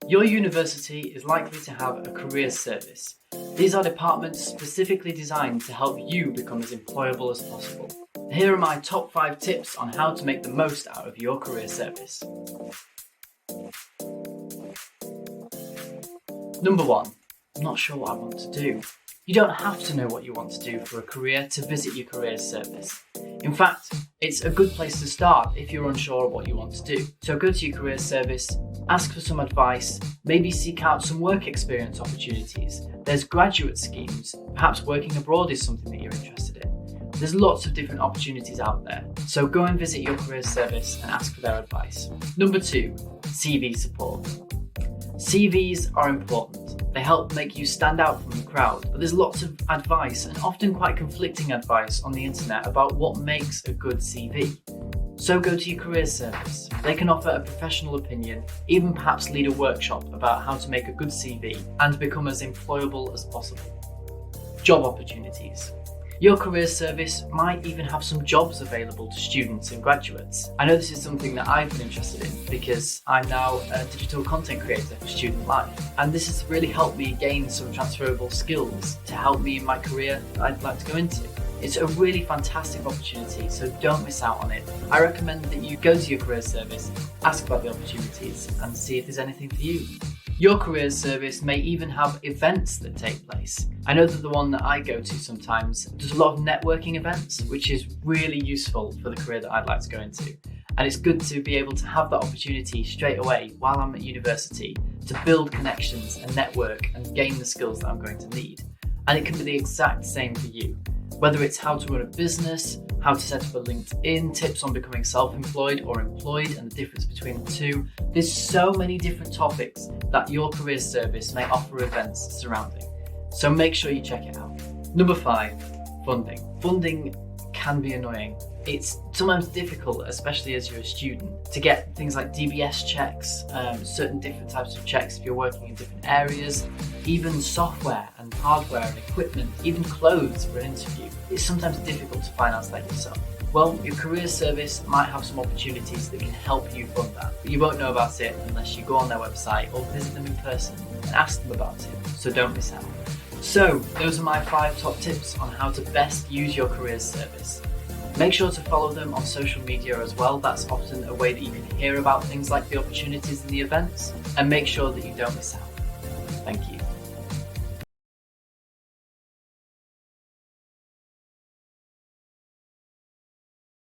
Your university is likely to have a careers service. These are departments specifically designed to help you become as employable as possible. Here are my top 5 tips on how to make the most out of your career service. Number 1. I'm not sure what I want to do. You don't have to know what you want to do for a career to visit your careers service. In fact, it's a good place to start if you're unsure of what you want to do. So go to your careers service, ask for some advice, maybe seek out some work experience opportunities. There's graduate schemes, perhaps working abroad is something that you're interested in. There's lots of different opportunities out there. So go and visit your careers service and ask for their advice. Number 2, CV support. CVs are important. They help make you stand out from the crowd, but there's lots of advice and often quite conflicting advice on the internet about what makes a good CV. So go to your careers service. They can offer a professional opinion, even perhaps lead a workshop about how to make a good CV and become as employable as possible. Job opportunities. Your careers service might even have some jobs available to students and graduates. I know this is something that I've been interested in because I'm now a digital content creator for student life, and this has really helped me gain some transferable skills to help me in my career that I'd like to go into. It's a really fantastic opportunity, so don't miss out on it. I recommend that you go to your careers service, ask about the opportunities, and see if there's anything for you. Your careers service may even have events that take place. I know that the one that I go to sometimes does a lot of networking events, which is really useful for the career that I'd like to go into. And it's good to be able to have that opportunity straight away while I'm at university to build connections and network and gain the skills that I'm going to need. And it can be the exact same for you. Whether it's how to run a business, how to set up a LinkedIn, tips on becoming self-employed or employed and the difference between the two. There's so many different topics that your careers service may offer events surrounding. So make sure you check it out. Number 5, funding. Funding can be annoying. It's sometimes difficult, especially as you're a student, to get things like DBS checks, certain different types of checks if you're working in different areas, even software and hardware and equipment, even clothes for an interview. It's sometimes difficult to finance that yourself. Well, your careers service might have some opportunities that can help you fund that, but you won't know about it unless you go on their website or visit them in person and ask them about it, so don't miss out. So, those are my 5 top tips on how to best use your careers service. Make sure to follow them on social media as well. That's often a way that you can hear about things like the opportunities and the events, and make sure that you don't miss out. Thank you.